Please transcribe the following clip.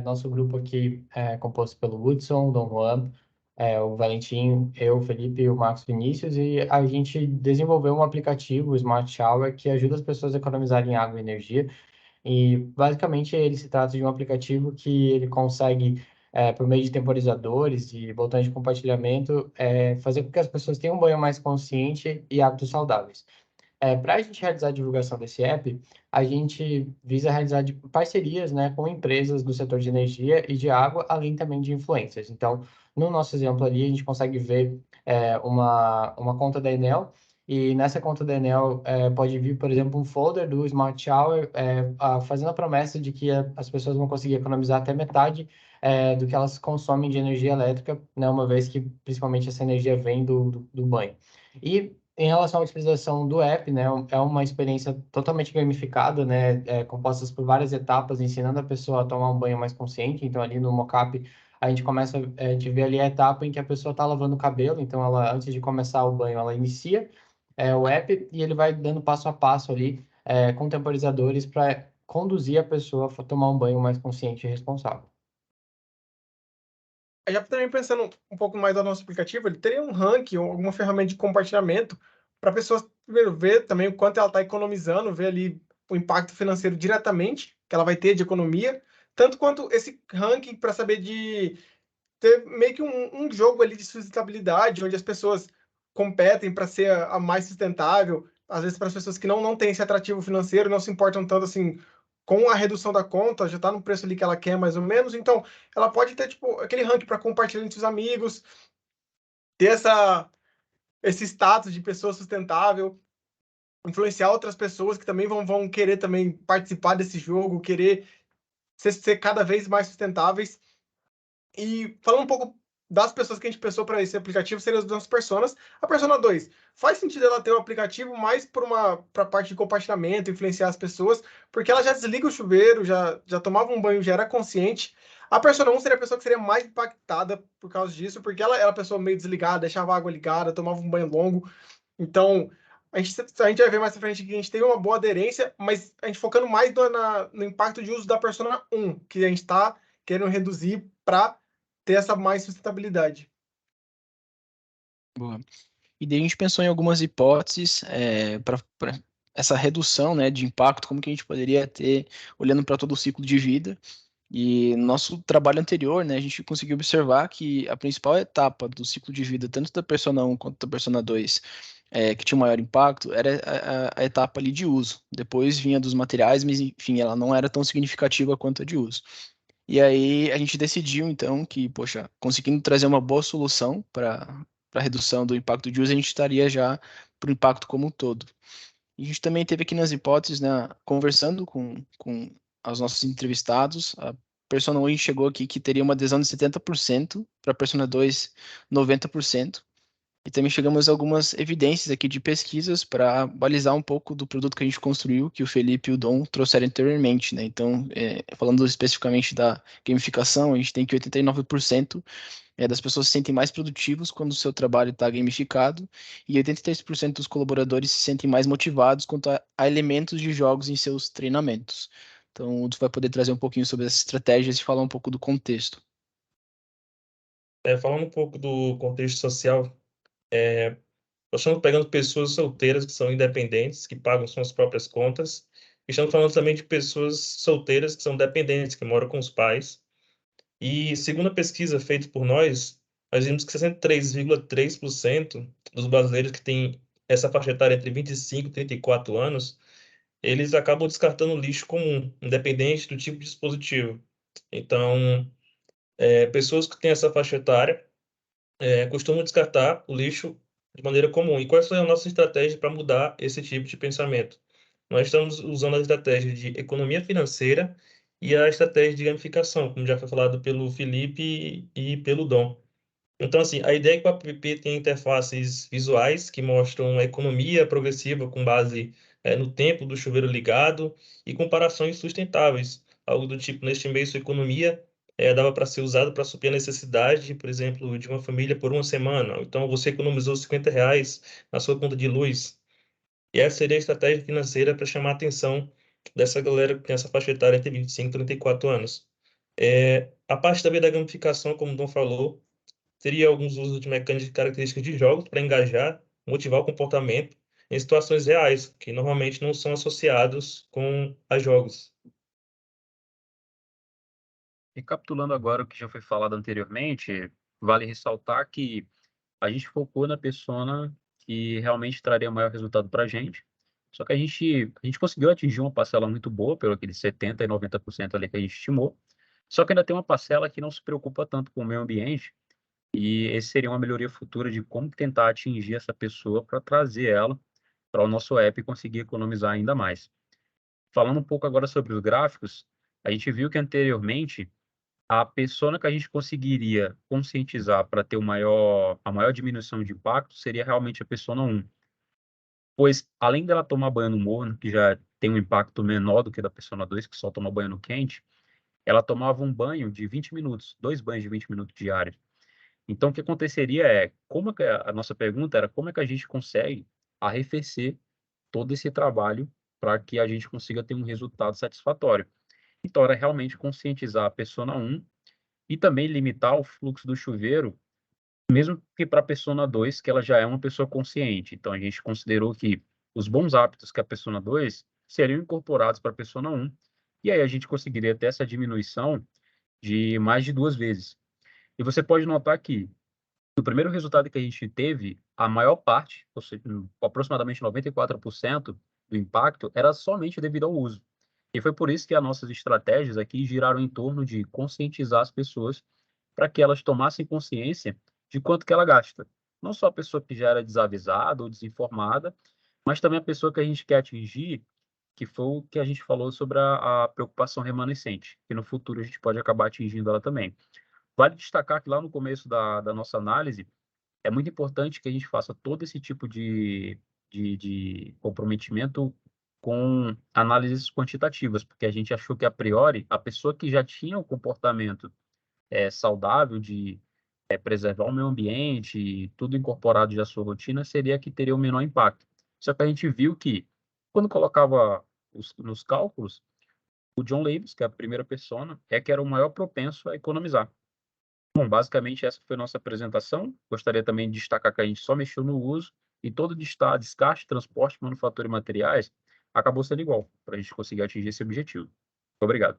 Nosso grupo aqui é composto pelo Hudson, Dom Juan, o Valentim, eu, o Felipe e o Marcos Vinícius, e a gente desenvolveu um aplicativo, o Smart Shower, que ajuda as pessoas a economizarem água e energia. E basicamente ele se trata de um aplicativo que ele consegue, por meio de temporizadores e botões de compartilhamento, fazer com que as pessoas tenham um banho mais consciente e hábitos saudáveis. Para a gente realizar a divulgação desse app, a gente visa realizar parcerias, né, com empresas do setor de energia e de água, além também de influencers. Então, no nosso exemplo ali, a gente consegue ver uma conta da Enel, e nessa conta da Enel pode vir, por exemplo, um folder do Smart Shower, fazendo a promessa de que as pessoas vão conseguir economizar até metade do que elas consomem de energia elétrica, né, uma vez que principalmente essa energia vem do banho. E em relação à utilização do app, né, é uma experiência totalmente gamificada, né, composta por várias etapas, ensinando a pessoa a tomar um banho mais consciente. Então, ali no mockup, a gente vê ali a etapa em que a pessoa está lavando o cabelo. Então, ela, antes de começar o banho, ela inicia o app e ele vai dando passo a passo ali, com temporizadores para conduzir a pessoa a tomar um banho mais consciente e responsável. Já também pensando um pouco mais do nosso aplicativo, ele teria um ranking ou alguma ferramenta de compartilhamento para pessoas primeiro ver também o quanto ela está economizando, ver ali o impacto financeiro diretamente que ela vai ter de economia, tanto quanto esse ranking para saber de ter meio que um jogo ali de sustentabilidade, onde as pessoas competem para ser a mais sustentável, às vezes para as pessoas que não têm esse atrativo financeiro, não se importam tanto assim com a redução da conta, já está no preço ali que ela quer mais ou menos, então ela pode ter tipo aquele ranking para compartilhar entre os amigos, ter esse status de pessoa sustentável, influenciar outras pessoas que também vão querer também participar desse jogo, querer ser cada vez mais sustentáveis. E falando um pouco das pessoas que a gente pensou para esse aplicativo, seriam as duas personas. A persona 2 faz sentido ela ter um aplicativo mais para a parte de compartilhamento, influenciar as pessoas, porque ela já desliga o chuveiro, já tomava um banho, já era consciente. A persona 1 seria a pessoa que seria mais impactada por causa disso, porque ela era a pessoa meio desligada, deixava a água ligada, tomava um banho longo. Então, a gente vai ver mais pra frente que a gente teve uma boa aderência, mas a gente focando mais no impacto de uso da persona 1, que a gente está querendo reduzir para ter essa mais sustentabilidade. Boa. E daí a gente pensou em algumas hipóteses para essa redução, né, de impacto, como que a gente poderia ter, olhando para todo o ciclo de vida. E no nosso trabalho anterior, né, a gente conseguiu observar que a principal etapa do ciclo de vida, tanto da Persona 1 quanto da Persona 2, que tinha um maior impacto, era a etapa ali de uso. Depois vinha dos materiais, mas enfim, ela não era tão significativa quanto a de uso. E aí a gente decidiu, então, que, poxa, conseguindo trazer uma boa solução para a redução do impacto de uso, a gente estaria já para o impacto como um todo. E a gente também teve aqui nas hipóteses, né, conversando com os nossos entrevistados, a Persona 1 chegou aqui que teria uma adesão de 70%, para a Persona 2, 90%. E também chegamos a algumas evidências aqui de pesquisas para balizar um pouco do produto que a gente construiu, que o Felipe e o Dom trouxeram anteriormente, né? Então, falando especificamente da gamificação, a gente tem que 89% das pessoas se sentem mais produtivos quando o seu trabalho está gamificado e 83% dos colaboradores se sentem mais motivados quanto a elementos de jogos em seus treinamentos. Então, o Tu vai poder trazer um pouquinho sobre essas estratégias e falar um pouco do contexto. Falando um pouco do contexto social, nós estamos pegando pessoas solteiras que são independentes, que pagam suas próprias contas. E estamos falando também de pessoas solteiras que são dependentes, que moram com os pais. E segundo a pesquisa feita por nós vimos que 63,3% dos brasileiros que têm essa faixa etária entre 25 e 34 anos, eles acabam descartando lixo comum, independente do tipo de dispositivo. Então, pessoas que têm essa faixa etária costumam descartar o lixo de maneira comum. E quais são as nossas estratégias para mudar esse tipo de pensamento? Nós estamos usando a estratégia de economia financeira e a estratégia de gamificação, como já foi falado pelo Felipe e pelo Dom. Então, assim, a ideia é que o app tem interfaces visuais que mostram a economia progressiva com base no tempo do chuveiro ligado e comparações sustentáveis, algo do tipo, neste mês, sua economia dava para ser usado para suprir a necessidade, por exemplo, de uma família por uma semana. Então, você economizou R$ 50 na sua conta de luz. E essa seria a estratégia financeira para chamar a atenção dessa galera que tem essa faixa etária entre 25 e 34 anos. A parte também da gamificação, como o Dom falou, teria alguns usos de mecânicas e características de jogos para engajar, motivar o comportamento em situações reais, que normalmente não são associados a jogos. Recapitulando agora o que já foi falado anteriormente, vale ressaltar que a gente focou na persona que realmente traria o maior resultado para a gente. Só que a gente conseguiu atingir uma parcela muito boa, pelo aquele 70% e 90% ali que a gente estimou. Só que ainda tem uma parcela que não se preocupa tanto com o meio ambiente, e esse seria uma melhoria futura de como tentar atingir essa pessoa para trazer ela para o nosso app e conseguir economizar ainda mais. Falando um pouco agora sobre os gráficos, a gente viu que anteriormente a persona que a gente conseguiria conscientizar para ter a maior diminuição de impacto seria realmente a persona 1. Pois, além dela tomar banho no morno, que já tem um impacto menor do que da persona 2, que só toma banho no quente, ela tomava um banho de 20 minutos, 2 banhos de 20 minutos diários. Então, o que aconteceria como é que a nossa pergunta era como é que a gente consegue arrefecer todo esse trabalho para que a gente consiga ter um resultado satisfatório. Então, era realmente conscientizar a persona 1 e também limitar o fluxo do chuveiro, mesmo que para a persona 2, que ela já é uma pessoa consciente. Então, a gente considerou que os bons hábitos que a persona 2 seriam incorporados para a persona 1, e aí a gente conseguiria ter essa diminuição de mais de 2 vezes. E você pode notar que no primeiro resultado que a gente teve, a maior parte, ou seja, aproximadamente 94% do impacto, era somente devido ao uso. E foi por isso que as nossas estratégias aqui giraram em torno de conscientizar as pessoas para que elas tomassem consciência de quanto que ela gasta. Não só a pessoa que já era desavisada ou desinformada, mas também a pessoa que a gente quer atingir, que foi o que a gente falou sobre a preocupação remanescente, que no futuro a gente pode acabar atingindo ela também. Vale destacar que lá no começo da nossa análise, é muito importante que a gente faça todo esse tipo de comprometimento com análises quantitativas, porque a gente achou que, a priori, a pessoa que já tinha o comportamento saudável de preservar o meio ambiente, tudo incorporado já à sua rotina, seria a que teria o menor impacto. Só que a gente viu que, quando colocava nos cálculos, o John Lewis, que é a primeira persona, que era o maior propenso a economizar. Bom, basicamente essa foi a nossa apresentação. Gostaria também de destacar que a gente só mexeu no uso e todo descarte, transporte, manufatura e materiais acabou sendo igual, para a gente conseguir atingir esse objetivo. Obrigado.